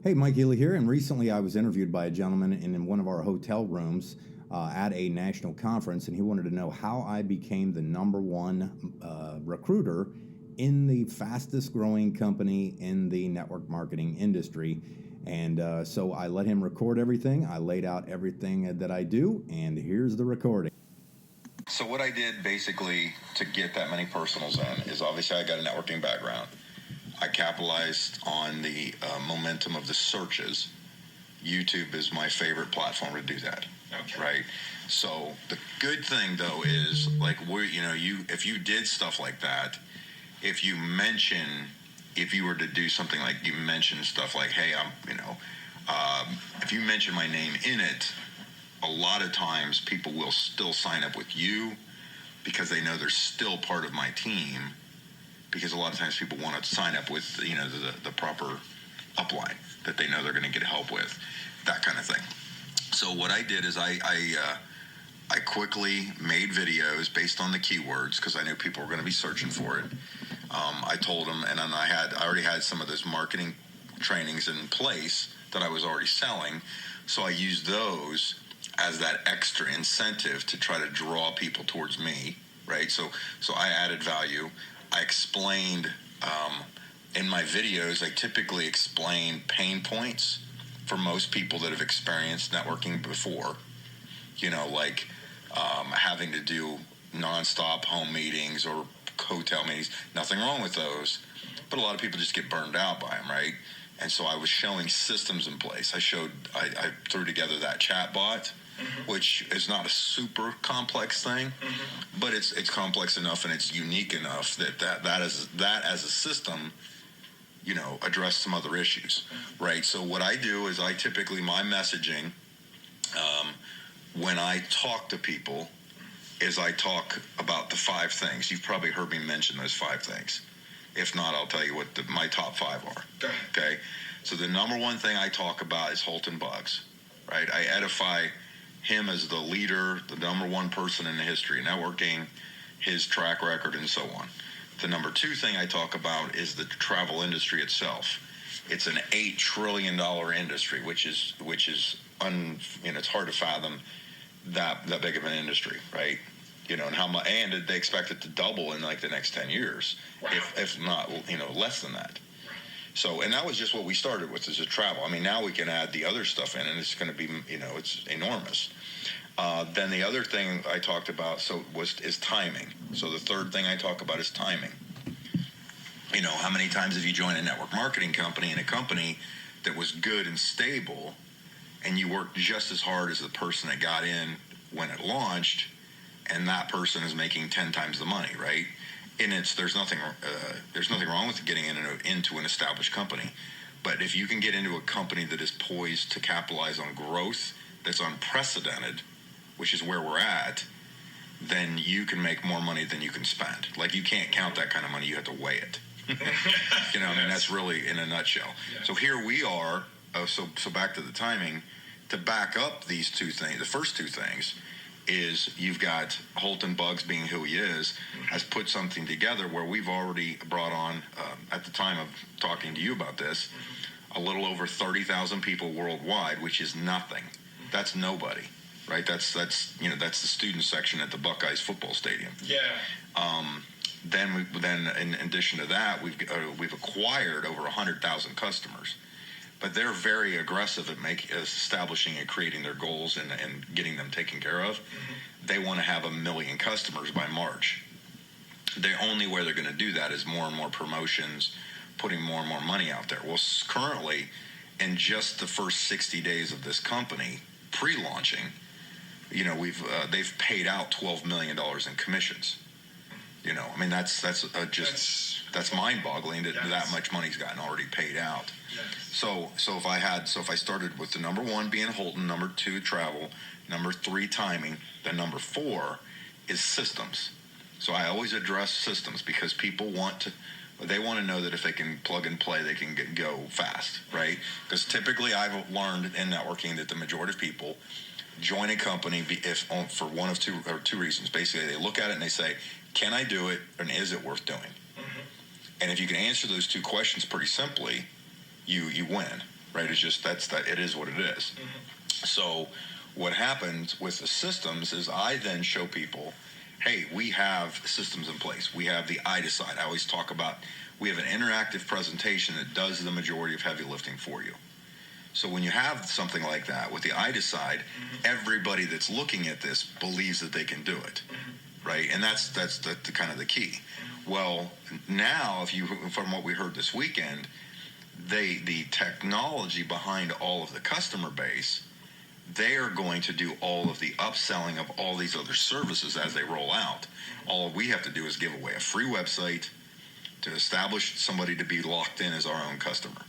Hey, Mike Healy here, and recently I was interviewed by a gentleman in one of our hotel rooms at a national conference, and he wanted to know how I became the number one recruiter in the fastest growing company in the network marketing industry. And so I let him record everything. I laid out everything that I do, and here's the recording. So what I did basically to get that many personals in is obviously I got a networking background. I capitalized on the momentum of the searches. YouTube is my favorite platform to do that. Okay. Right. So the good thing though is like if you did stuff like that, if you were to do something like you mention stuff like, hey, if you mention my name in it, a lot of times people will still sign up with you because they know they're still part of my team. Because a lot of times people want to sign up with the proper upline that they know they're going to get help with, that kind of thing. So what I did is I quickly made videos based on the keywords because I knew people were going to be searching for it. I told them, and then I already had some of those marketing trainings in place that I was already selling, so I used those as that extra incentive to try to draw people towards me, right? So I added value. I explained in my videos, I typically explain pain points for most people that have experienced networking before, like having to do nonstop home meetings or hotel meetings. Nothing wrong with those, but a lot of people just get burned out by them, right? And so I was showing systems in place. I threw together that chat bot, which is not a super complex thing, but it's complex enough and it's unique enough that as a system, address some other issues, right? So what I do is my messaging, when I talk to people, is I talk about the 5 things. You've probably heard me mention those 5 things. If not, I'll tell you what my top 5 are. Okay. So the number one thing I talk about is Holton Buggs, right? I edify him as the leader, the number one person in the history of networking, his track record, and so on. The number 2 thing I talk about is the travel industry itself. It's an $8 trillion industry, which is it's hard to fathom that big of an industry, right? And they expect it to double in like the next 10 years, wow. if not, less than that. So, and that was just what we started with, is the travel. I mean, now we can add the other stuff in, and it's going to be, it's enormous. Then the other thing I talked about is timing. So the third thing I talk about is timing. How many times have you joined a network marketing company and a company that was good and stable, and you worked just as hard as the person that got in when it launched, and that person is making 10 times the money, right? And there's nothing wrong with getting into an established company, but if you can get into a company that is poised to capitalize on growth that's unprecedented, which is where we're at, then you can make more money than you can spend. Like, you can't count that kind of money; you have to weigh it. That's really in a nutshell. Yes. So here we are. So back to the timing. To back up these 2 things, the first 2 things is you've got Holton Buggs, being who he is, has put something together where we've already brought on, at the time of talking to you about this, a little over 30,000 people worldwide, which is nothing. That's nobody, right? That's the student section at the Buckeyes football stadium. Yeah. Then in addition to that, we've acquired over 100,000 customers. But they're very aggressive at establishing and creating their goals and getting them taken care of. They want to have 1 million customers by March. The only way they're going to do that is more and more promotions, putting more and more money out there. Well, currently, in just the first 60 days of this company, pre-launching, they've paid out $12 million in commissions. That's mind-boggling that much money's gotten already paid out. Yes. So if I started with the number 1 being Holton, number 2 travel, number 3 timing, then number 4 is systems. So I always address systems because people want to know that if they can plug and play, they can go fast, right? Because typically I've learned in networking that the majority of people join a company for one of two reasons. Basically, they look at it and they say, can I do it, and is it worth doing? And if you can answer those 2 questions pretty simply, you win, right? It's just it is what it is. So what happens with the systems is I then show people, hey, we have systems in place. We have the I Decide. I always talk about, we have an interactive presentation that does the majority of heavy lifting for you. So when you have something like that with the I Decide, everybody that's looking at this believes that they can do it, right? And that's the kind of the key. Well, now, from what we heard this weekend, the technology behind all of the customer base, they are going to do all of the upselling of all these other services as they roll out. All we have to do is give away a free website to establish somebody to be locked in as our own customer.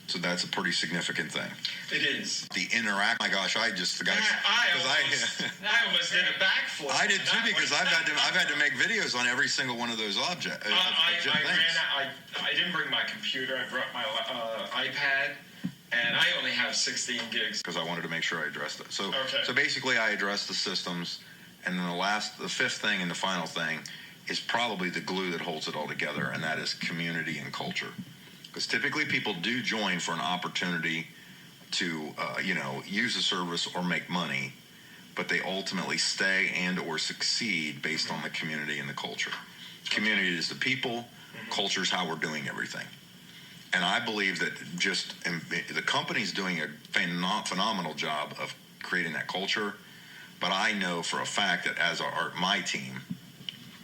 So that's a pretty significant thing. It is. The interact. My gosh, I almost did a backflip. I did too, because I've had to make videos on every single one of those objects. I didn't bring my computer. I brought my iPad, and I only have 16 gigs because I wanted to make sure I addressed it. So basically, I addressed the systems, and then the fifth thing and the final thing is probably the glue that holds it all together, and that is community and culture. Because typically people do join for an opportunity to, use a service or make money, but they ultimately stay and or succeed based on the community and the culture. Community is the people, culture is how we're doing everything. And I believe that the company's doing a phenomenal job of creating that culture, but I know for a fact that as my team,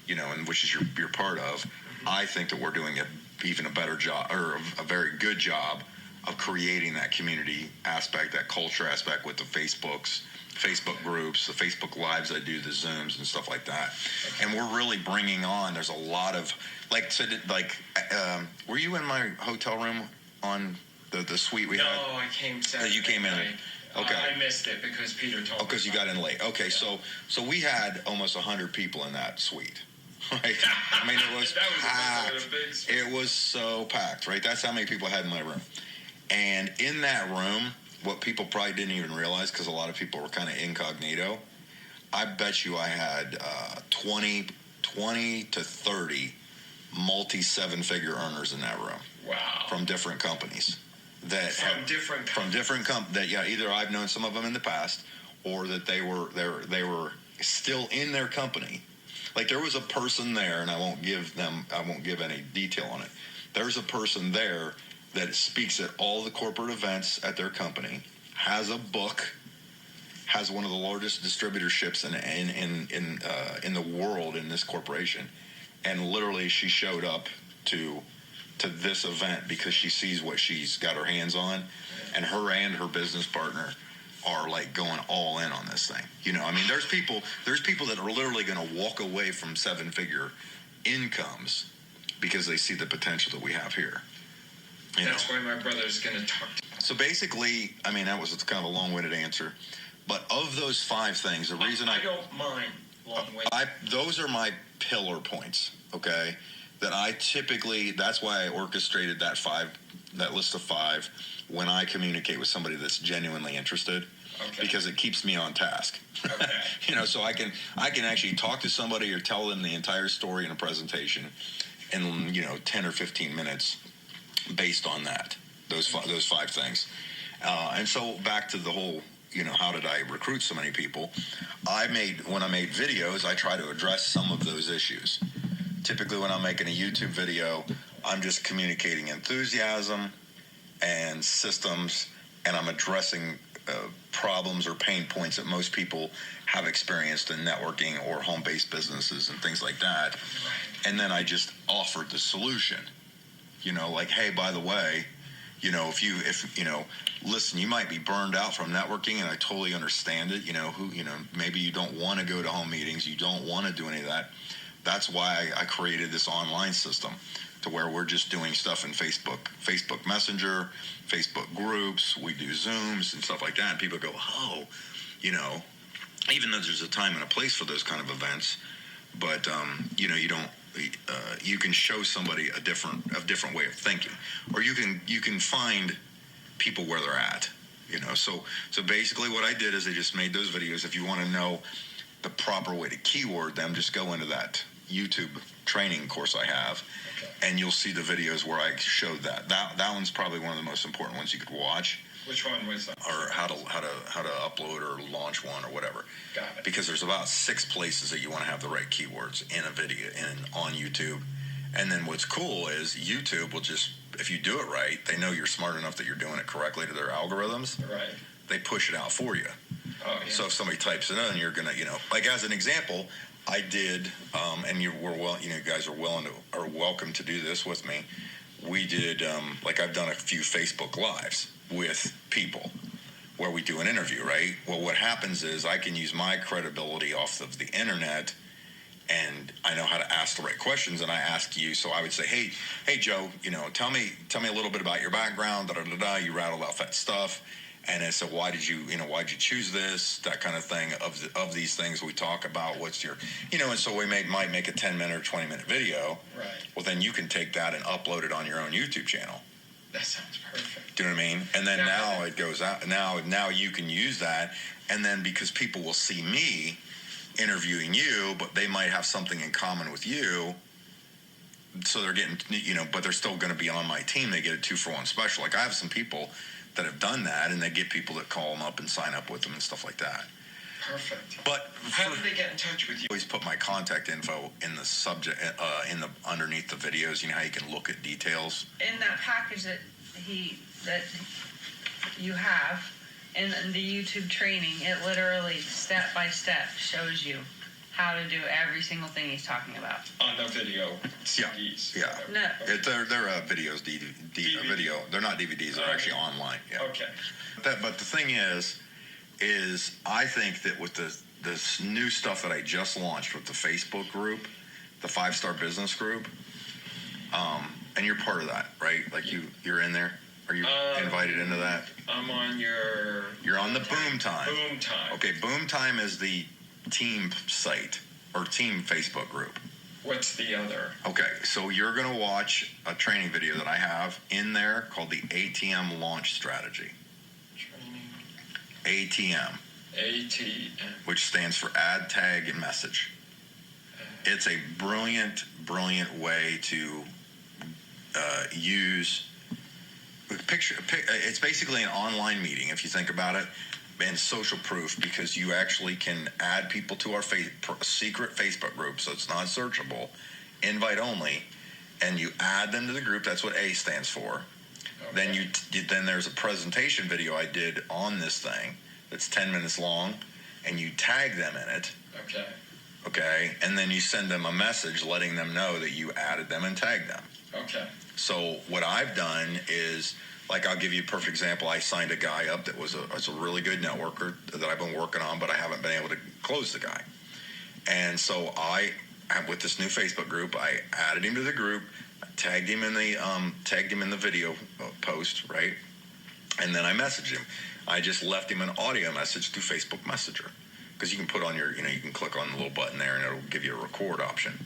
and which is you're part of, I think that we're doing even a better job, or a very good job of creating that community aspect, that culture aspect with the Facebook groups, the Facebook Lives I do, the Zooms and stuff like that. And we're really bringing on, there's a lot of, were you in my hotel room on the suite we had? No, I came Saturday. You came in. Okay. I missed it because Peter told me. Because you got in late. Okay, yeah. So we had almost 100 people in that suite. Right? I mean, it was packed. It was so packed, right? That's how many people I had in my room. And in that room, what people probably didn't even realize, because a lot of people were kind of incognito, I bet you I had 20 to 30 multi-seven-figure earners in that room. Wow. From different companies. Either I've known some of them in the past, or that they were still in their company. Like there was a person there, and I won't give any detail on it. There's a person there that speaks at all the corporate events at their company, has a book, has one of the largest distributorships in the world in this corporation, and literally she showed up to this event because she sees what she's got her hands on, and her business partner are like going all in on this thing. I mean, there's people that are literally going to walk away from seven-figure incomes because they see the potential that we have here. That's why my brother's going to talk to you. So basically, I mean, that was kind of a long-winded answer, but of those 5 things, the reason I don't mind long-winded. Those are my pillar points, okay? That I typically, that's why I orchestrated that list of 5 when I communicate with somebody that's genuinely interested. Okay. Because it keeps me on task. Okay. So I can actually talk to somebody or tell them the entire story in a presentation in 10 or 15 minutes based on those 5 things. And so back to the whole, how did I recruit so many people? When I made videos, I try to address some of those issues. Typically when I'm making a YouTube video, I'm just communicating enthusiasm and systems, and I'm addressing problems or pain points that most people have experienced in networking or home-based businesses and things like that. And then I just offered the solution. Like, hey, by the way, listen, you might be burned out from networking, and I totally understand it. Maybe you don't want to go to home meetings, you don't want to do any of that. That's why I created this online system, to where we're just doing stuff in Facebook Messenger, Facebook groups, we do Zooms and stuff like that, and people go, oh, even though there's a time and a place for those kind of events, but you can show somebody a different way of thinking, or you can find people where they're at, So basically, what I did is I just made those videos. If you want to know the proper way to keyword them, just go into that YouTube training course I have, and you'll see the videos where I showed that. That one's probably one of the most important ones you could watch. Which one was that? Or how to upload or launch one or whatever. Got it. Because there's about 6 places that you want to have the right keywords in a video on YouTube. And then what's cool is YouTube will just, if you do it right, they know you're smart enough that you're doing it correctly to their algorithms. Right. They push it out for you. Oh, yeah. So if somebody types it in, you're gonna, like as an example, I did, and you guys are welcome to do this with me. We did, like I've done a few Facebook Lives with people where we do an interview, right? Well, what happens is I can use my credibility off of the internet, and I know how to ask the right questions, and I ask you. So I would say, hey, Joe, tell me a little bit about your background. You rattled off that stuff, and I said, why'd you choose this? That kind of thing. Of these things we talk about, what's your, and so we might make a 10-minute or 20-minute video. Right. Well, then you can take that and upload it on your own YouTube channel. That sounds perfect. Do you know what I mean? And then now it goes out. Now you can use that, and then because people will see me interviewing you, but they might have something in common with you, so they're getting, but they're still going to be on my team. They get a 2-for-1 special. Like I have some people that have done that, and they get people that call them up and sign up with them and stuff like that. Perfect. But how did they get in touch with you? I always put my contact info in the subject, underneath the videos. You know how you can look at details. In that package that you have in the YouTube training, it literally step by step shows you how to do every single thing he's talking about. On the video CDs. Yeah. No. They're videos, video. They're not DVDs. They're actually online. Yeah. Okay. But the thing is I think that with this new stuff that I just launched with the Facebook group, the 5-Star Business Group, and you're part of that, right? Like you're in there. Are you invited into that? I'm on your... You're on the Boom Time. Boom Time. Okay, Boom Time is the team site or team Facebook group. What's the other? Okay, so you're going to watch a training video that I have in there called the ATM Launch Strategy. Training. ATM. Which stands for Add, Tag, and Message. It's a brilliant way to use... It's basically an online meeting, if you think about it, and social proof, because you actually can add people to our secret Facebook group, so it's not searchable, invite only, and you add them to the group. That's what A stands for. Okay. Then there's a presentation video I did on this thing that's 10 minutes long, and you tag them in it. Okay, and then you send them a message letting them know that you added them and tagged them. Okay. So what I've done is, like, I'll give you a perfect example. I signed a guy up that was a really good networker that I've been working on, but I haven't been able to close the guy. And so with this new Facebook group, I added him to the group, tagged him in the video post, right? And then I messaged him. I just left him an audio message through Facebook Messenger, because you can put on your, you can click on the little button there and it'll give you a record option.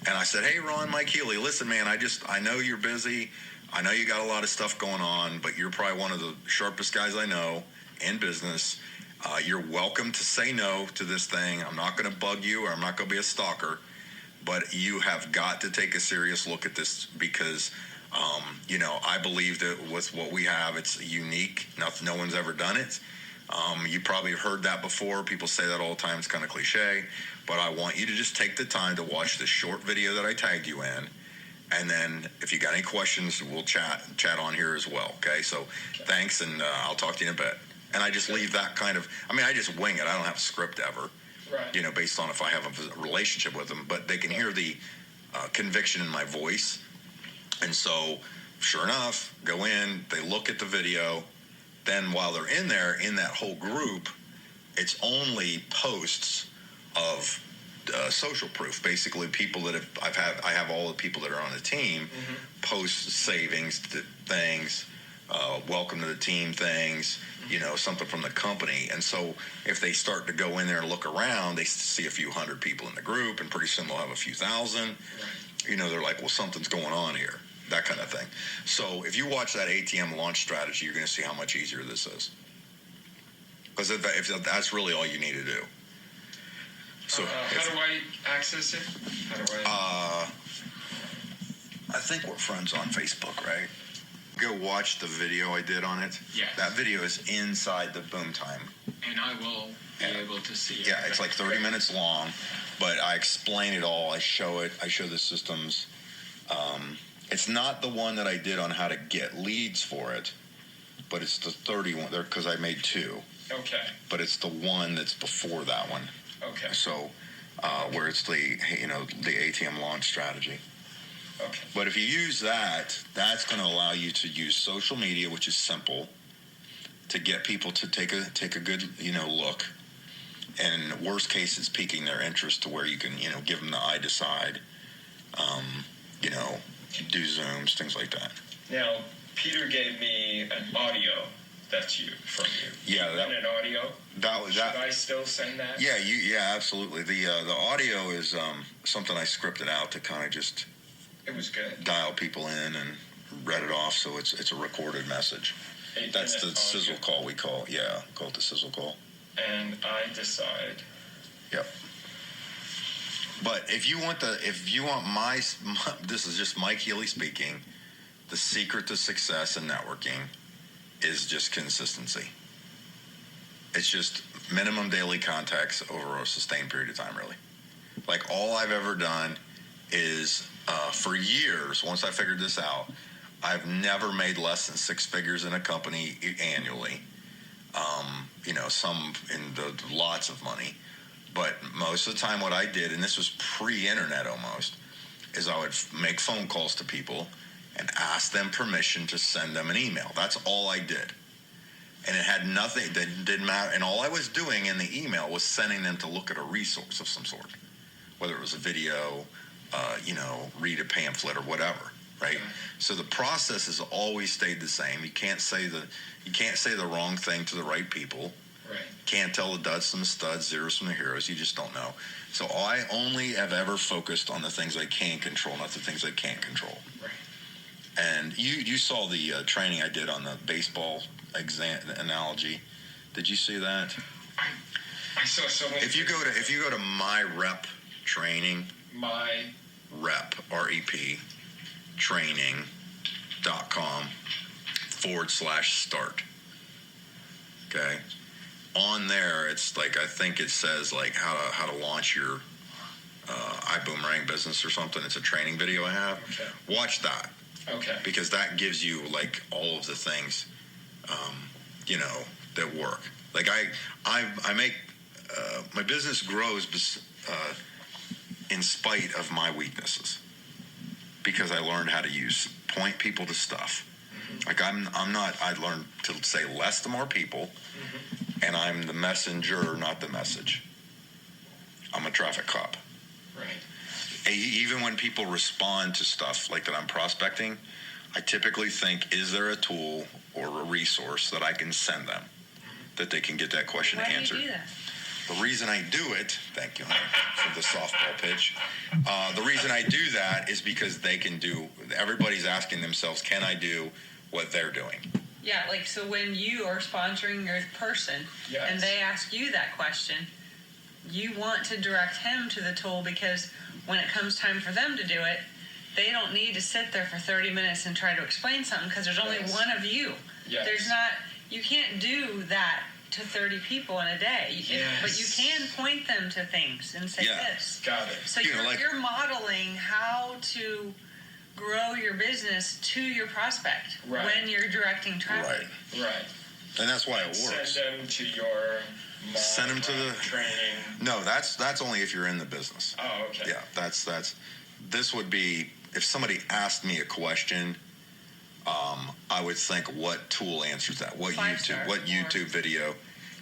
And I said, hey, Ron, Mike Healy, listen, man, I know you're busy. I know you got a lot of stuff going on, but you're probably one of the sharpest guys I know in business. You're welcome to say no to this thing. I'm not going to bug you, or I'm not going to be a stalker, but you have got to take a serious look at this, because, I believe that with what we have, it's unique. No one's ever done it. You probably heard that before. People say that all the time. It's kind of cliche. But I want you to just take the time to watch this short video that I tagged you in. And then if you got any questions, we'll chat on here as well. Okay? So thanks, and I'll talk to you in a bit. And I just leave that kind of, I just wing it. I don't have a script ever. Right. Based on if I have a relationship with them. But they can hear the conviction in my voice. And so, sure enough, go in, they look at the video. Then while they're in there, in that whole group, it's only posts of social proof. Basically, people that I have all the people that are on the team post savings things, welcome to the team things, something from the company. And so if they start to go in there and look around, they see a few hundred people in the group, and pretty soon they'll have a few thousand. They're like, well, something's going on here. That kind of thing. So if you watch that ATM launch strategy, you're going to see how much easier this is. Because if that's really all you need to do. So how do I access it? How do I? I think we're friends on Facebook, right? Go watch the video I did on it. Yes. That video is inside the Boom Time. And I will be able to see it. Yeah, it's like 30 minutes long, but I explain it all. I show it. I show the systems. It's not the one that I did on how to get leads for it, but it's the 31 there because I made 2. Okay. But it's the one that's before that one. Okay. So where it's the ATM launch strategy. Okay. But if you use that, that's going to allow you to use social media, which is simple, to get people to take a good look. And worst case, it's piquing their interest to where you can give them the I decide. Do Zooms, things like that. Now, Peter gave me an audio. That's from you. Yeah, an audio. Should I still send that? Yeah, absolutely. The audio is something I scripted out to kind of just. It was good. Dial people in and read it off, so it's a recorded message. That's the sizzle call we call. Yeah, call it the sizzle call. And I decide. Yep. But if you want my this is just Mike Healy speaking. The secret to success in networking is just consistency. It's just minimum daily contacts over a sustained period of time, really. Like all I've ever done is for years, once I figured this out, I've never made less than 6 figures in a company annually. Some in the lots of money. But most of the time what I did, and this was pre-internet almost, is I would make phone calls to people and ask them permission to send them an email. That's all I did. And it had nothing, that didn't matter. And all I was doing in the email was sending them to look at a resource of some sort, whether it was a video, read a pamphlet or whatever, right? Okay. So the process has always stayed the same. You can't say the wrong thing to the right people. Right. Can't tell the duds from the studs, zeros from the heroes. You just don't know. So I only have ever focused on the things I can control, not the things I can't control. Right. And you saw the training I did on the baseball analogy. Did you see that? I saw so many. If you go to my rep training, my rep REP training.com/start. Okay. On there, it's like I think it says like how to launch your iBuumerang business or something. It's a training video I have. Okay. Watch that. Okay. Because that gives you like all of the things, that work. Like I make my business grows in spite of my weaknesses because I learned how to point people to stuff. Mm-hmm. Like I learned to say less to more people. Mm-hmm. And I'm the messenger, not the message. I'm a traffic cop. Right. Even when people respond to stuff like that I'm prospecting, I typically think, is there a tool or a resource that I can send them that they can get that question answered? Why do you do that? The reason I do it, thank you for the softball pitch. The reason I do that is because everybody's asking themselves, can I do what they're doing? Yeah, like so when you are sponsoring your person yes. and they ask you that question, you want to direct him to the tool because when it comes time for them to do it, they don't need to sit there for 30 minutes and try to explain something because there's only yes. one of you. Yes. You can't do that to 30 people in a day. Yes. But you can point them to things and say this. Got it. So you're modeling how to grow your business to your prospect right. when you're directing traffic. Right. And that's why it works. Send them to your send them to the training. No, that's only if you're in the business. Oh, okay. Yeah, that's this would be if somebody asked me a question, I would think what tool answers that? What YouTube video?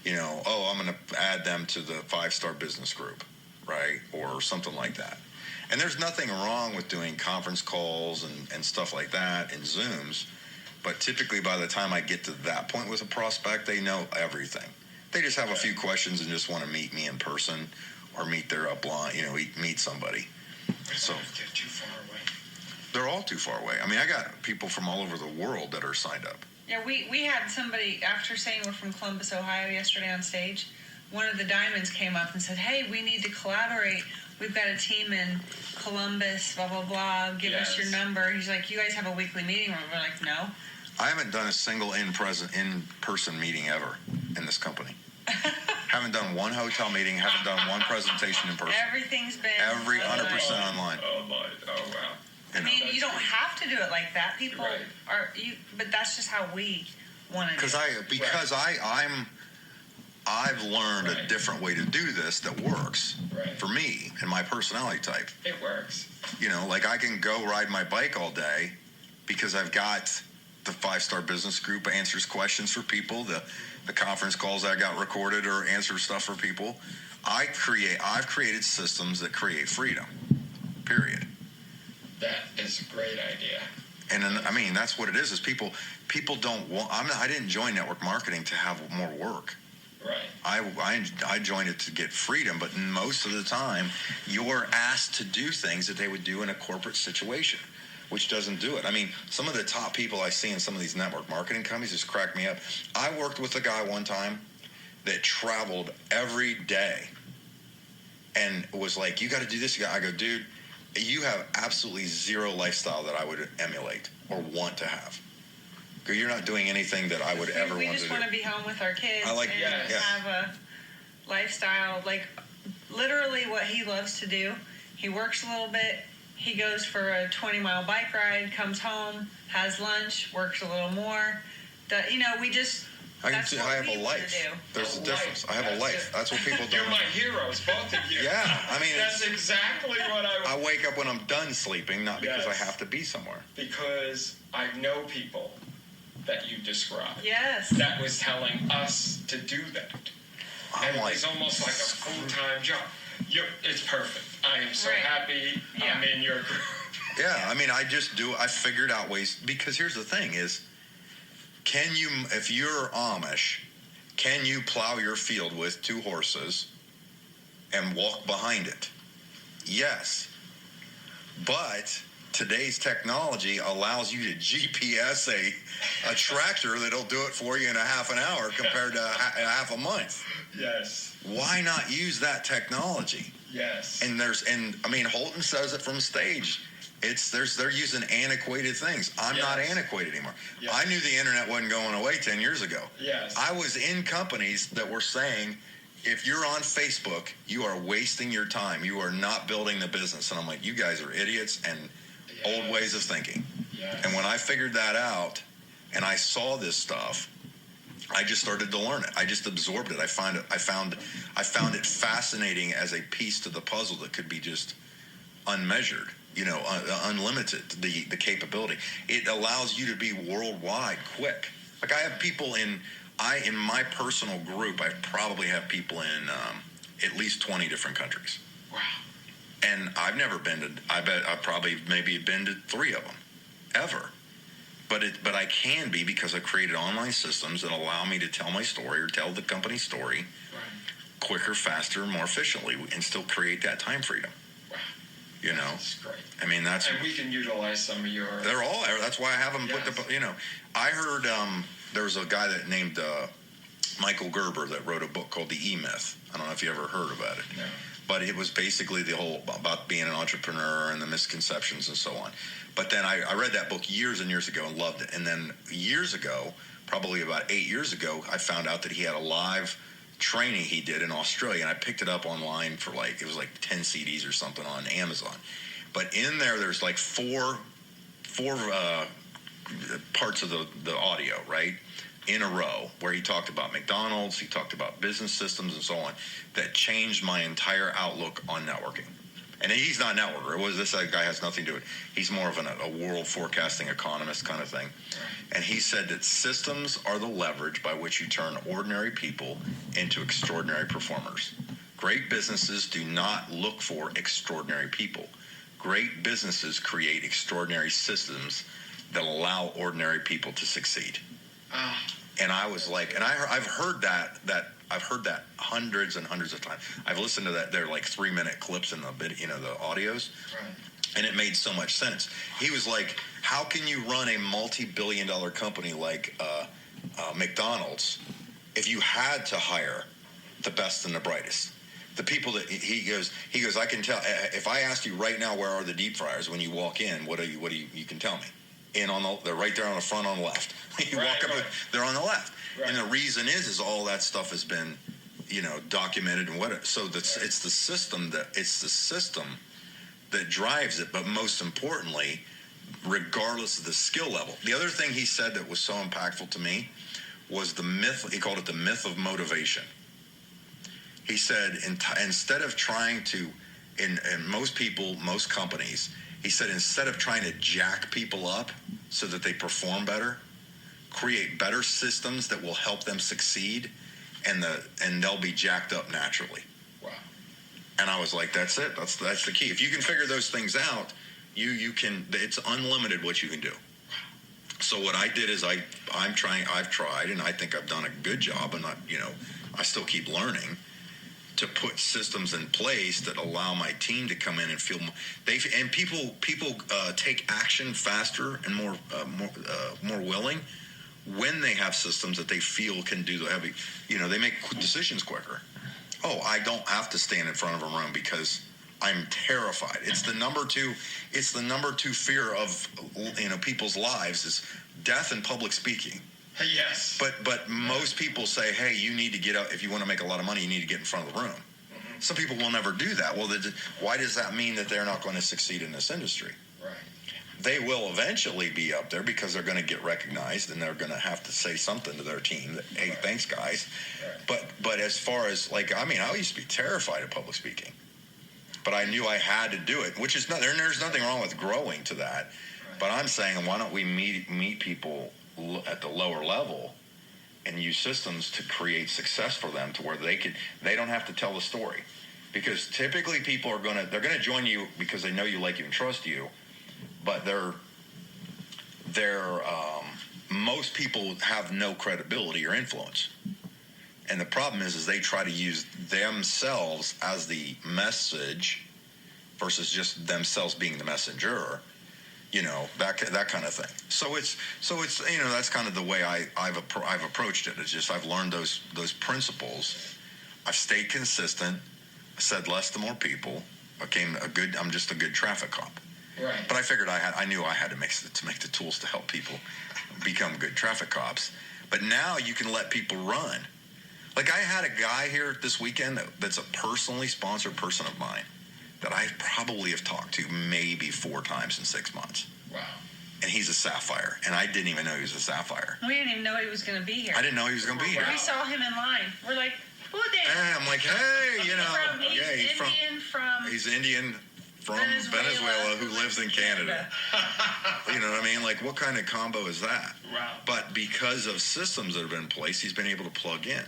I'm going to add them to the 5-star business group, right? Or something like that. And there's nothing wrong with doing conference calls and stuff like that and Zooms, but typically by the time I get to that point with a prospect, they know everything. They just have a few questions and just want to meet me in person or meet their upline, meet somebody. So they're too far away. They're all too far away. I mean, I got people from all over the world that are signed up. Yeah, we had somebody, after saying we're from Columbus, Ohio yesterday on stage, one of the diamonds came up and said, hey, we need to collaborate. We've got a team in Columbus, blah, blah, blah. Give us your number. He's like, you guys have a weekly meeting? We're like, no. I haven't done a single in-person meeting ever in this company. Haven't done one hotel meeting. Haven't done one presentation in person. Everything's been 100% online. Oh wow. I mean, you don't have to do it like that. People but that's just how we want to do it. Because I've learned a different way to do this that works for me and my personality type. It works. You know, like I can go ride my bike all day because I've got the 5-star business group answers questions for people, the conference calls I got recorded or answer stuff for people. I've created systems that create freedom. Period. That is a great idea. And then, I mean, that's what it is people don't want, I didn't join network marketing to have more work. Right. I joined it to get freedom, but most of the time you're asked to do things that they would do in a corporate situation, which doesn't do it. I mean, some of the top people I see in some of these network marketing companies just crack me up. I worked with a guy one time that traveled every day and was like, you got to do this. I go, dude, you have absolutely zero lifestyle that I would emulate or want to have. You're not doing anything that I would ever want to do. We just want to be home with our kids and have a lifestyle. Like, literally what he loves to do, he works a little bit, he goes for a 20-mile bike ride, comes home, has lunch, works a little more. We just... I have a life. There's a difference. I have a life. That's what people don't. You're my heroes, both of you. Yeah, I mean, that's exactly what I wake up when I'm done sleeping, not because I have to be somewhere. Because I know people that you described. Yes. That was telling us to do that. And it's almost like a full-time job. It's perfect. I am so happy I'm in your group. Yeah, I mean, I figured out ways, because here's the thing is, if you're Amish, can you plow your field with 2 horses and walk behind it? Yes. But today's technology allows you to GPS a tractor that'll do it for you in a half an hour compared to a half a month. Yes. Why not use that technology? Yes. And I mean, Holton says it from stage. They're using antiquated things. I'm not antiquated anymore. Yes. I knew the internet wasn't going away 10 years ago. Yes. I was in companies that were saying, if you're on Facebook, you are wasting your time. You are not building the business. And I'm like, you guys are idiots and old ways of thinking. Yes. And when I figured that out and I saw this stuff, I just started to learn it. I just absorbed it. I found it fascinating as a piece to the puzzle that could be just unmeasured. Unlimited, the capability. It allows you to be worldwide quick. Like I have people in my personal group, I probably have people in at least 20 different countries. Wow. And I've never been to, I bet I probably maybe been to 3 of them, ever. But I can be because I've created online systems that allow me to tell my story or tell the company story quicker, faster, more efficiently, and still create that time freedom. That's great. I mean, and we can utilize some of your... They're all there. That's why I have them put I heard there was a guy that named Michael Gerber that wrote a book called The E-Myth. I don't know if you ever heard about it. No. But it was basically the whole about being an entrepreneur and the misconceptions and so on. But then I read that book years and years ago and loved it. And then years ago, probably about 8 years ago, I found out that he had a live training he did in Australia, and I picked it up online for it was like 10 CDs or something on Amazon. But in there's like four parts of the audio, right, in a row, where he talked about McDonald's, he talked about business systems and so on, that changed my entire outlook on networking. And he's not a networker. This guy has nothing to do with it. He's more of a world forecasting economist kind of thing. And he said that systems are the leverage by which you turn ordinary people into extraordinary performers. Great businesses do not look for extraordinary people. Great businesses create extraordinary systems that allow ordinary people to succeed. And I was like, and I've heard that hundreds and hundreds of times. I've listened to that. They're like 3-minute clips in the audios. Right. And it made so much sense. He was like, how can you run a multi-billion-dollar company like McDonald's if you had to hire the best and the brightest. The people that he goes, I can tell if I asked you right now where are the deep fryers when you walk in, what do you can tell me? They're right there on the front on the left. You walk up, they're on the left. Right. And the reason is all that stuff has been, documented and it's the system that drives it. But most importantly, regardless of the skill level, the other thing he said that was so impactful to me was the myth. He called it the myth of motivation. He said, instead of trying to, in most companies, he said, instead of trying to jack people up so that they perform better, create better systems that will help them succeed, and they'll be jacked up naturally. Wow. And I was like, that's it. That's the key. If you can figure those things out, you can. It's unlimited what you can do. So what I did is I've tried, and I think I've done a good job, and I still keep learning to put systems in place that allow my team to come in and feel people take action faster and more willing when they have systems that they feel can do the heavy. They make decisions quicker. Oh, I don't have to stand in front of a room because I'm terrified. It's the number two fear of people's lives is death and public speaking. Yes. But most people say, hey, you need to get up. If you want to make a lot of money, you need to get in front of the room. Mm-hmm. Some people will never do that. Well, why does that mean that they're not going to succeed in this industry? Right. They will eventually be up there because they're going to get recognized and they're going to have to say something to their team that, hey, thanks, guys. Right. But as far as I used to be terrified of public speaking. But I knew I had to do it, which is there's nothing wrong with growing to that. Right. But I'm saying, why don't we meet people at the lower level and use systems to create success for them to where they don't have to tell the story, because typically people are they're gonna join you because they know you, like you, and trust you, but most people have no credibility or influence, and the problem is they try to use themselves as the message versus just themselves being the messenger. That kind of thing. So it's that's kind of the way I've approached it. It's just I've learned those principles. I've stayed consistent. I said less to more people. I'm just a good traffic cop. Right. But I figured I knew I had to make the tools to help people become good traffic cops. But now you can let people run. Like I had a guy here this weekend that's a personally sponsored person of mine that I probably have talked to maybe 4 times in 6 months. Wow. And he's a Sapphire, and I didn't even know he was a Sapphire. We didn't even know he was going to be here. I didn't know he was going to be here. We saw him in line. We're like, who did? And I'm like, hey, He's he's Indian from Venezuela who lives in Canada. You know what I mean? Like, what kind of combo is that? Wow. But because of systems that have been in place, he's been able to plug in.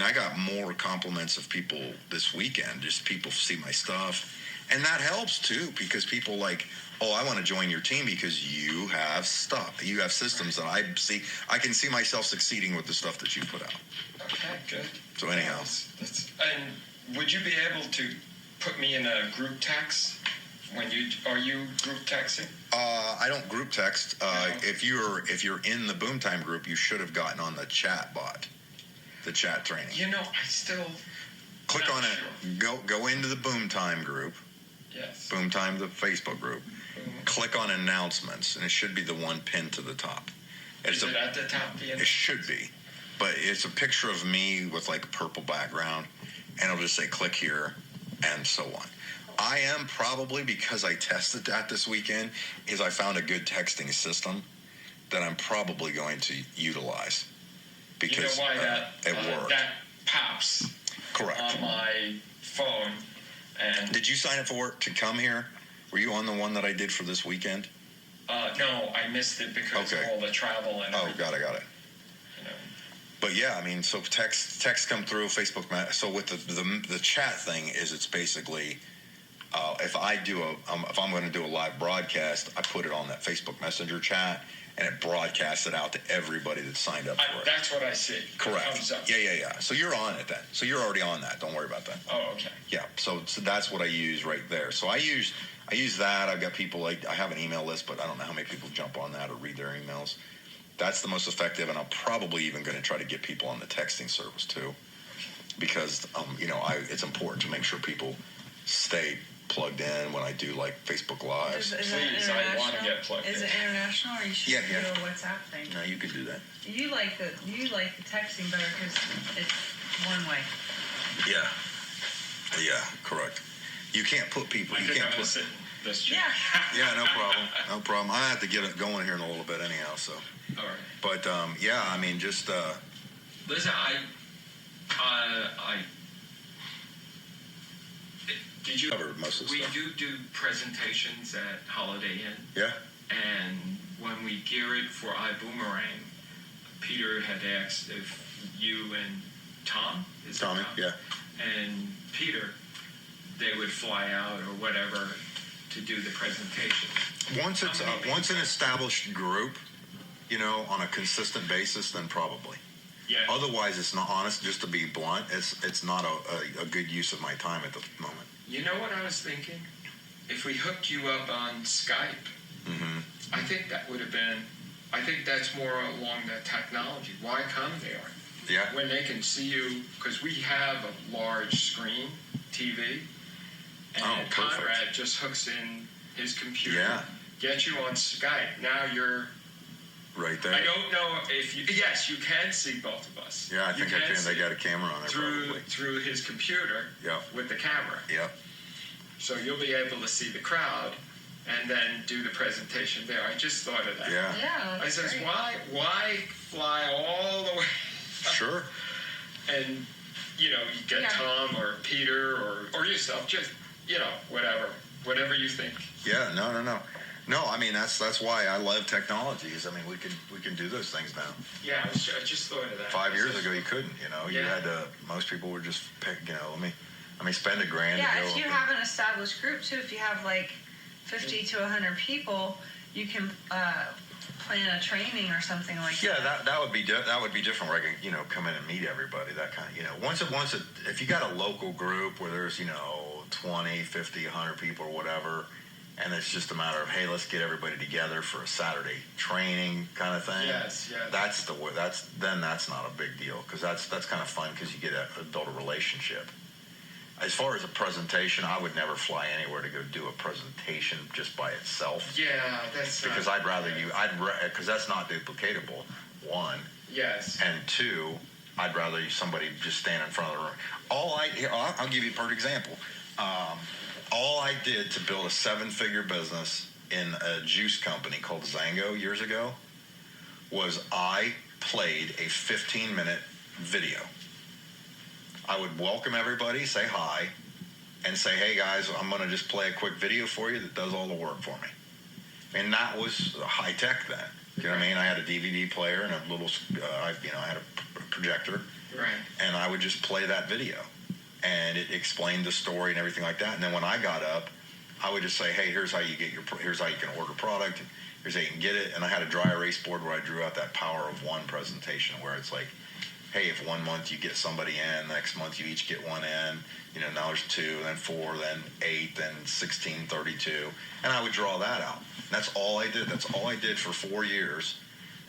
I got more compliments of people this weekend. Just people see my stuff. And that helps, too, because people I want to join your team because you have stuff. You have systems that I can see myself succeeding with the stuff that you put out. Okay, good. So anyhow. And would you be able to put me in a group text? Are you group texting? I don't group text. No. If you're in the Boom Time group, you should have gotten on the chat bot. The chat training. I still click on it. Go into the Boom Time group. Yes. Boom Time, the Facebook group. Mm-hmm. Click on announcements, and it should be the one pinned to the top. Is it at the top? It should be, but it's a picture of me with a purple background, and it'll just say click here, and so on. I am probably, because I tested that this weekend, I found a good texting system that I'm probably going to utilize. Because why it worked. That pops. Correct. On my phone. And did you sign up for it to come here? Were you on the one that I did for this weekend? No, I missed it because of all the travel and everything. Got it. But yeah, so text come through, Facebook. So with the chat thing it's basically if I'm going to do a live broadcast, I put it on that Facebook Messenger chat. And it broadcasts it out to everybody that signed up for it. That's what I see. Correct. Yeah. So you're on it then. So you're already on that. Don't worry about that. Oh, okay. Yeah. So that's what I use right there. So I use that. I've got people I have an email list, but I don't know how many people jump on that or read their emails. That's the most effective, and I'm probably even going to try to get people on the texting service too. because it's important to make sure people stay plugged in when I do like Facebook Lives. Please, I want to get plugged in. Is it international, or you should Yeah. do a WhatsApp thing? No, you could do that. You like the texting better because it's one way. Yeah. Yeah, correct. You can't put people. I You think can't I'm going to put. sit in this chair. Yeah. Yeah, no problem. No problem. I have to get it going here in a little bit anyhow. So, All right. but yeah, I mean, just Listen, did you covered most of the we stuff. do presentations at Holiday Inn, Yeah. and when we gear it for iBoomerang, Peter had asked if you and Tom, is it Tommy. Tom? Yeah. And Peter, they would fly out or whatever to do the presentation. Once it's once an established group, on a consistent basis, then probably. Yeah. Otherwise, it's not honest. Just to be blunt, it's not a good use of my time at the moment. You know what I was thinking? If we hooked you up on Skype, Mm-hmm. I think that would have been. I think that's more along the technology. Why come there? Yeah. When they can see you, because we have a large screen TV, and Oh, perfect. Conrad just hooks in his computer, Yeah. gets you on Skype. Now you're. Right there. I don't know if you. Yes, you can see both of us. Yeah, I think I can. They see got a camera on there probably. through his computer. Yep. With the camera. Yep. So you'll be able to see the crowd, and then do the presentation there. I just thought of that. Yeah. Yeah. I that's says, great. why fly all the way? Sure. And you get Yeah. Tom or Peter or yourself, just whatever you think. Yeah. No. I mean, that's why I love technologies. I mean, we can do those things now. Yeah, I just thought of that. 5 years ago, you couldn't. You Yeah. had to. Most people would just pick. Let me spend $1,000. Yeah, to go if you up have an established group too, if you have like 50 to 100 people, you can plan a training or something like Yeah, that. that would be different. Where I can come in and meet everybody. That kind of once if you got a local group where there's 20, 50, 100 people or whatever, and it's just a matter of, hey, let's get everybody together for a Saturday training kind of thing. Yes. That's the way. That's not a big deal because that's kind of fun because you get to build a relationship. As far as a presentation, I would never fly anywhere to go do a presentation just by itself. Yeah, that's Because I'd rather because that's not duplicatable. One. Yes. And two, I'd rather somebody just stand in front of the room. I'll give you a perfect example. All I did to build a 7-figure business in a juice company called Zango years ago was I played a 15-minute video. I would welcome everybody, say hi, and say, hey guys, I'm going to just play a quick video for you that does all the work for me. And that was high tech then. You know what I mean? I had a DVD player and a little, I had a projector. Right. And I would just play that video. And it explained the story and everything like that. And then when I got up, I would just say, hey, here's how you can order product. Here's how you can get it. And I had a dry erase board where I drew out that power of one presentation where it's like, hey, if 1 month you get somebody in, next month you each get one in, now there's 2, then 4, then 8, then 16, 32. And I would draw that out. That's all I did. That's all I did for 4 years.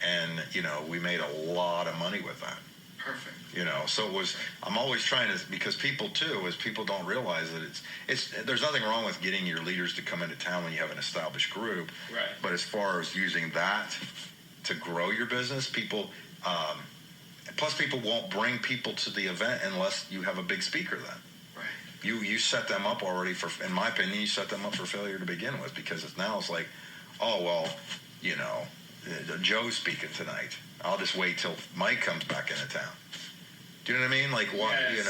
And, we made a lot of money with that. Perfect. So it was, I'm always trying to, because people don't realize that there's nothing wrong with getting your leaders to come into town when you have an established group. Right. But as far as using that to grow your business, plus people won't bring people to the event unless you have a big speaker then. Right. You set them up already in my opinion, you set them up for failure to begin with because it's like, oh, well, Joe's speaking tonight. I'll just wait till Mike comes back into town. Do you know what I mean? Like what, Yes.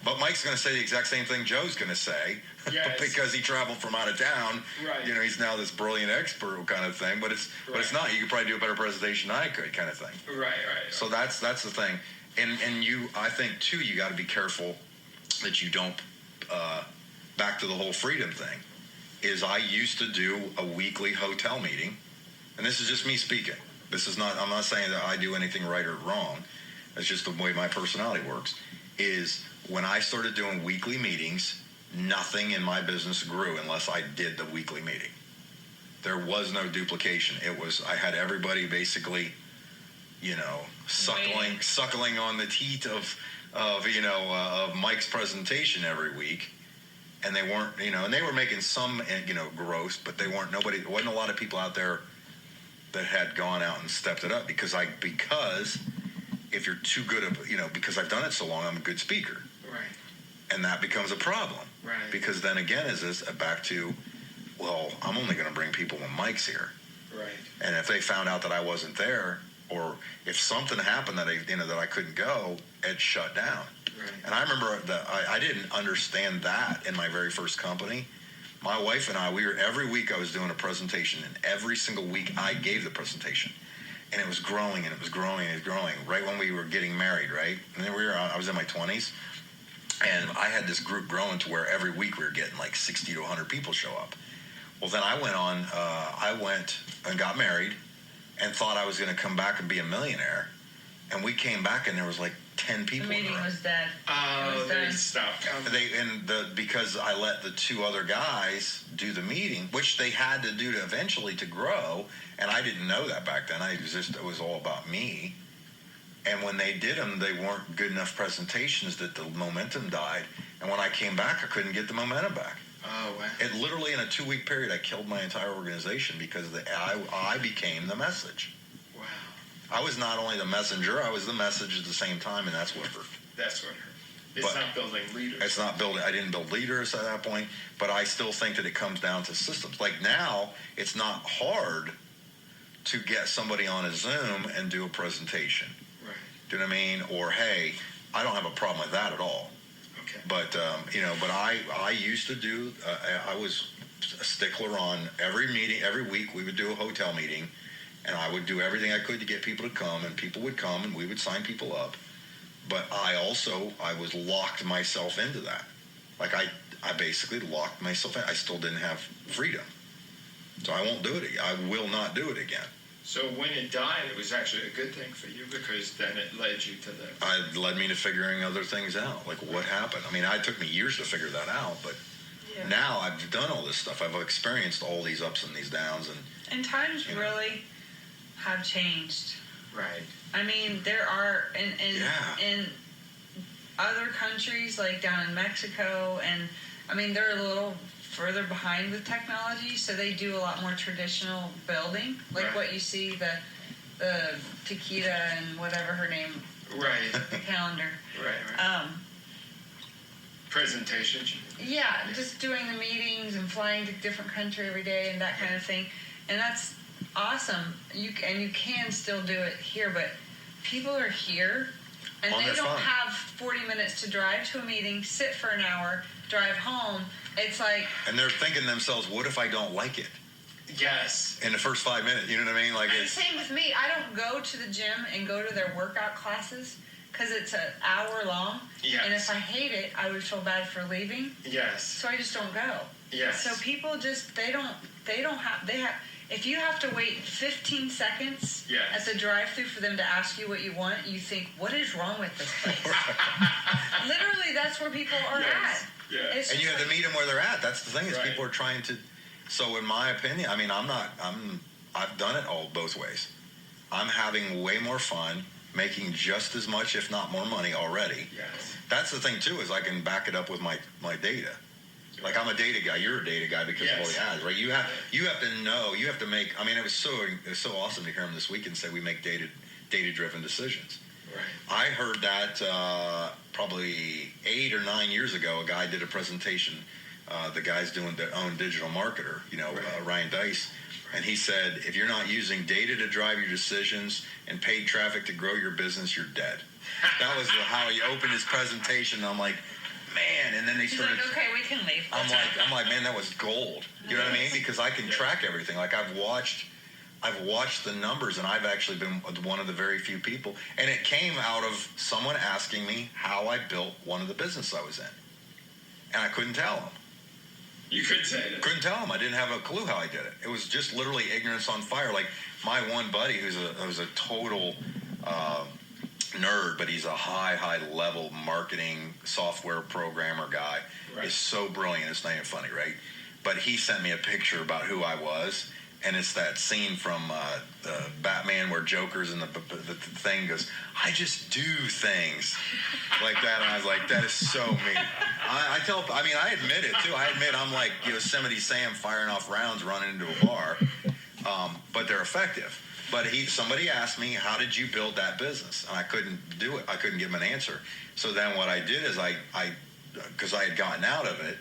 but Mike's going to say the exact same thing Joe's going to say Yes. because he traveled from out of town. Right. He's now this brilliant expert kind of thing, but it's not. You could probably do a better presentation than I could kind of thing. Right. So that's the thing. And I think too, you got to be careful that you don't, back to the whole freedom thing, is I used to do a weekly hotel meeting, and this is just me speaking. I'm not saying that I do anything right or wrong. It's just the way my personality works, is when I started doing weekly meetings, nothing in my business grew unless I did the weekly meeting. There was no duplication. I had everybody basically, suckling on the teat of of Mike's presentation every week, and they weren't, and they were making some, gross, but there wasn't a lot of people out there that had gone out and stepped it up because if you're too good of, because I've done it so long, I'm a good speaker. Right. And that becomes a problem. Right. Because then again, is this back to, well, I'm only going to bring people when Mike's here. Right. And if they found out that I wasn't there, or if something happened that I couldn't go, it shut down. Right. And I remember that I didn't understand that in my very first company. My wife and I, every week I was doing a presentation, and every single week I gave the presentation. And it was growing, and it was growing, and it was growing, right when we were getting married, right? And then I was in my 20s, and I had this group growing to where every week we were getting like 60 to 100 people show up. Well, then I went and got married and thought I was going to come back and be a millionaire. And we came back, and there was like 10 people. The meeting was dead. Oh, they stopped. Because I let the two other guys do the meeting, which they had to do eventually to grow, and I didn't know that back then. It was all about me. And when they did them, they weren't good enough presentations that the momentum died. And when I came back, I couldn't get the momentum back. Oh, wow. It literally, in a 2-week period, I killed my entire organization because I became the message. Wow. I was not only the messenger, I was the message at the same time, and that's what hurt. That's what hurt. It's not building leaders. I didn't build leaders at that point, but I still think that it comes down to systems. Like now, it's not hard to get somebody on a Zoom and do a presentation. Right. Do you know what I mean? Or, hey, I don't have a problem with that at all. Okay. But, but I used to do, I was a stickler on every meeting, every week we would do a hotel meeting, and I would do everything I could to get people to come, and people would come, and we would sign people up. But I was locked myself into that. Like I basically locked myself in. I still didn't have freedom. So I won't do it again. I will not do it again. So when it died, it was actually a good thing for you because then it led you to the... It led me to figuring other things out. Like what happened. I mean, it took me years to figure that out, but now I've done all this stuff. I've experienced all these ups and these downs. And times really have changed. Right. I mean, there are in other countries, like down in Mexico, and I mean, they're a little further behind with technology, so they do a lot more traditional building, like what you see, the Taquita and whatever her name, the calendar. Right. Presentations. Yeah, just doing the meetings and flying to a different country every day and that kind of thing, and that's awesome. You can still do it here, but people are here and they don't have 40 minutes to drive to a meeting, sit for an hour, drive home. It's like, and they're thinking to themselves, what if I don't like it? Yes. In the first 5 minutes, you know what I mean? Like and same with me. I don't go to the gym and go to their workout classes because it's an hour long. Yes. And if I hate it, I would feel bad for leaving. Yes. So I just don't go. Yes. So people just they have if you have to wait 15 seconds at the drive-thru for them to ask you what you want, you think, what is wrong with this place? Literally, that's where people are at. Yeah. And you have to meet them where they're at. That's the thing is people are trying to. So in my opinion, I mean, I've done it all both ways. I'm having way more fun, making just as much, if not more money already. Yes. That's the thing too, is I can back it up with my data. Like I'm a data guy. You're a data guy because of all the ads, right? You have to know. You have to make. I mean, it was so awesome to hear him this week and say we make data-driven decisions. Right. I heard that probably 8 or 9 years ago. A guy did a presentation. The guy's doing their own digital marketer, Ryan Dice, and he said, if you're not using data to drive your decisions and paid traffic to grow your business, you're dead. That was how he opened his presentation. I'm like, man, and then they started. He's like, okay, we can leave. I'm like, man, that was gold. You know what I mean? Because I can track everything. Like I've watched the numbers, and I've actually been one of the very few people. And it came out of someone asking me how I built one of the business I was in, and I couldn't tell them. You couldn't say that. Couldn't tell them. I didn't have a clue how I did it. It was just literally ignorance on fire. Like my one buddy, who's a total nerd, but he's a high level marketing software programmer guy. Is so brilliant. It's not even funny, right? But he sent me a picture about who I was, and it's that scene from the Batman where Joker's in the thing goes, I just do things like that, and I was like, that is so me. I admit it too. I admit I'm like Yosemite Sam firing off rounds running into a bar, but they're effective. But somebody asked me, how did you build that business? And I couldn't do it. I couldn't give them an answer. So then what I did is because I had gotten out of it,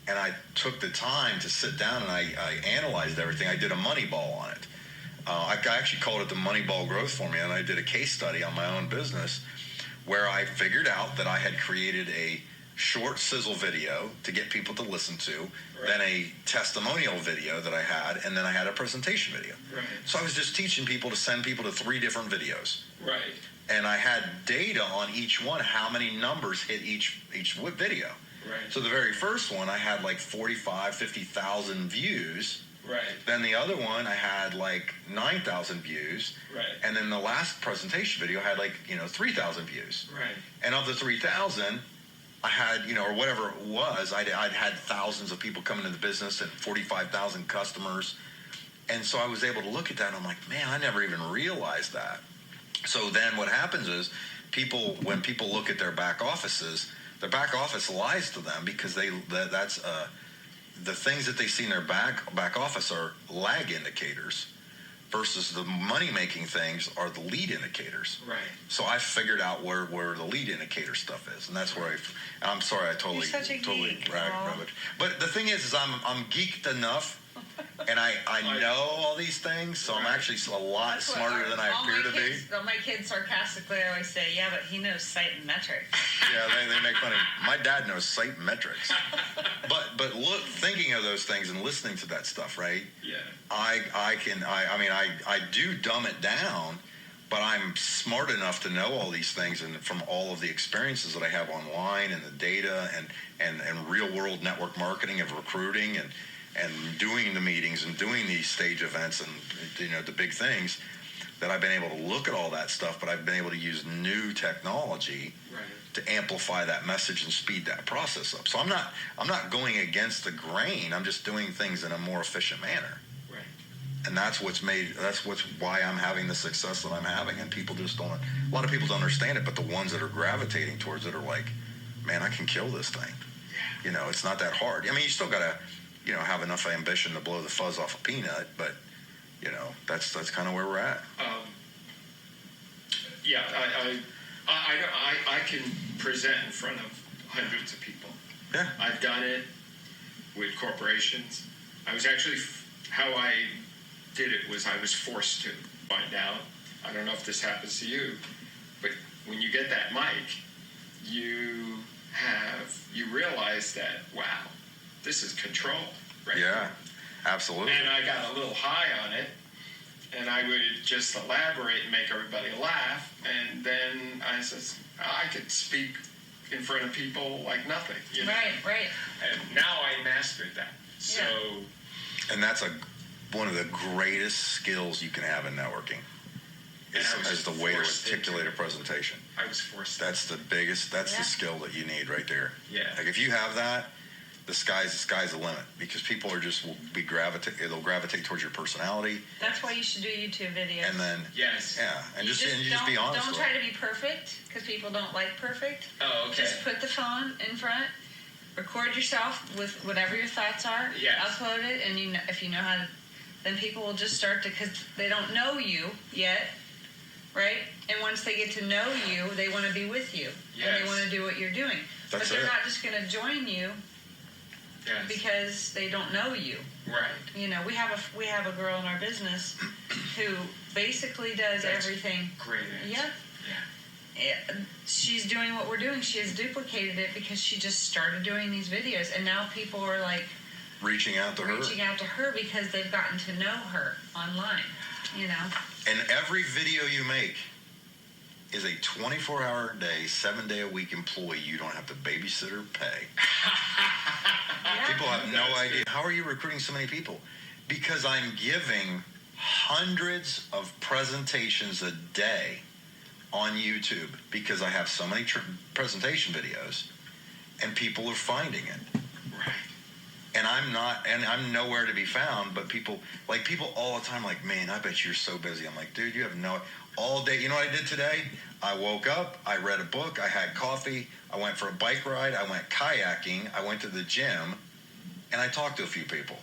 and I took the time to sit down and I analyzed everything. I did a Moneyball on it. I actually called it the Moneyball Growth Formula, and I did a case study on my own business where I figured out that I had created a short sizzle video to get people to listen to, then a testimonial video that I had, and then I had a presentation video. Right. So I was just teaching people to send people to 3 different videos. Right. And I had data on each one, how many numbers hit each video. Right. So the very first one, I had like 50,000 views. Right. Then the other one, I had like 9,000 views. Right. And then the last presentation video had like 3,000 views. Right. And of the 3,000, I had or whatever it was, I'd had thousands of people coming into the business and 45,000 customers. And so I was able to look at that and I'm like, man, I never even realized that. So then what happens is when people look at their back offices, their back office lies to them because that's the things that they see in their back office are lag indicators versus the money-making things are the lead indicators. Right. So I figured out where the lead indicator stuff is, and that's where I'm sorry I totally You're such a geek. rabbit. But the thing is I'm geeked enough, and I know all these things, so I'm actually a lot That's what smarter than I appear to be. My kids sarcastically always say, yeah, but he knows site and metrics. Yeah, they make fun of me. My dad knows site metrics. But look, thinking of those things and listening to that stuff, right? Yeah. I do dumb it down, but I'm smart enough to know all these things, and from all of the experiences that I have online and the data and real world network marketing of recruiting and doing the meetings and doing these stage events and the big things, that I've been able to look at all that stuff, but I've been able to use new technology to amplify that message and speed that process up. So I'm not going against the grain. I'm just doing things in a more efficient manner. Right. And that's why I'm having the success that I'm having. And people just don't. A lot of people don't understand it, but the ones that are gravitating towards it are like, man, I can kill this thing. Yeah. It's not that hard. I mean, you still gotta, have enough ambition to blow the fuzz off a peanut, but that's kind of where we're at. Yeah, I can present in front of hundreds of people. Yeah. I've done it with corporations. I was actually, how I did it was I was forced to find out. I don't know if this happens to you, but when you get that mic, you realize that, wow, this is control, right? Yeah, absolutely. And I got a little high on it, and I would just elaborate and make everybody laugh, and then I says, I could speak in front of people like nothing. Right. And now I mastered that. So. And that's one of the greatest skills you can have in networking. Is the way to articulate a presentation. I was forced. That's the biggest. That's the skill that you need right there. Yeah. Like if you have that, the sky's the limit, because people they'll gravitate towards your personality. That's why you should do YouTube videos. And then yes. Yeah, and just be honest. Don't try to be perfect, because people don't like perfect. Oh, okay. Just put the phone in front, record yourself with whatever your thoughts are. Yes. Upload it, and if you know how to, then people will just start to, because they don't know you yet. Right? And once they get to know you, they want to be with you. Yes. And they want to do what you're doing. But they're not just going to join you because they don't know you. Right. We have a girl in our business who basically does everything. Great answer. Yeah. She's doing what we're doing. She has duplicated it because she just started doing these videos, and now people are like reaching out to her because they've gotten to know her online. And every video you make is a 24-hour a day, 7-day-a-week employee you don't have to babysit or pay. People have no idea. How are you recruiting so many people? Because I'm giving hundreds of presentations a day on YouTube, because I have so many presentation videos, and people are finding it. Right. And I'm nowhere to be found, but people all the time like, man, I bet you're so busy. I'm like, dude, you have all day. You know what I did today? I woke up, I read a book, I had coffee, I went for a bike ride, I went kayaking, I went to the gym, and I talked to a few people.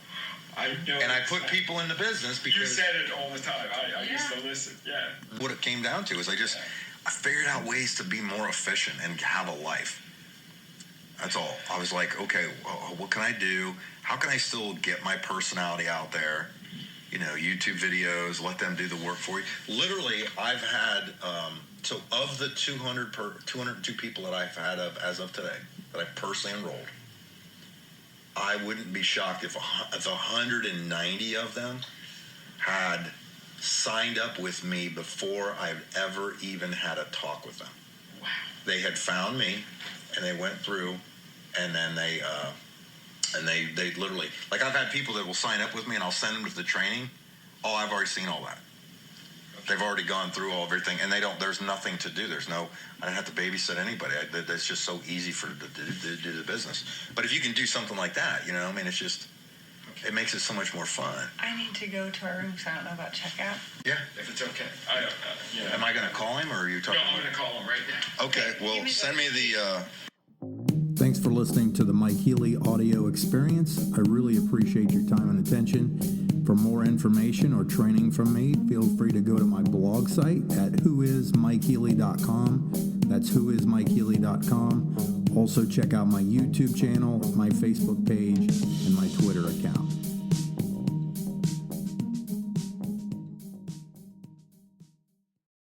I know. And I put people in the business because... You said it all the time. I used to listen, yeah. What it came down to is I figured out ways to be more efficient and have a life. That's all. I was like, okay, what can I do? How can I still get my personality out there? You know, YouTube videos, let them do the work for you. Literally, I've had, so of the 202 people that I've had as of today, that I personally enrolled, I wouldn't be shocked if 190 of them had signed up with me before I've ever even had a talk with them. Wow. They had found me, and they went through, and then they literally, like, I've had people that will sign up with me and I'll send them to the training. Oh, I've already seen all that. They've already gone through everything, and there's nothing to do. I don't have to babysit anybody. That's just so easy to do the business. But if you can do something like that, you know, I mean, it's just, it makes it so much more fun. I need to go to our room because I don't know about checkout. Yeah. If it's okay. I don't know. Yeah. Am I going to call him, or are you talking? No, I'm going to call him right now. Okay, well, send me the... Thanks for listening to the Mike Healy audio experience. I really appreciate your time and attention. For more information or training from me, feel free to go to my blog site at whoismikehealy.com. That's whoismikehealy.com. Also check out my YouTube channel, my Facebook page, and my Twitter account.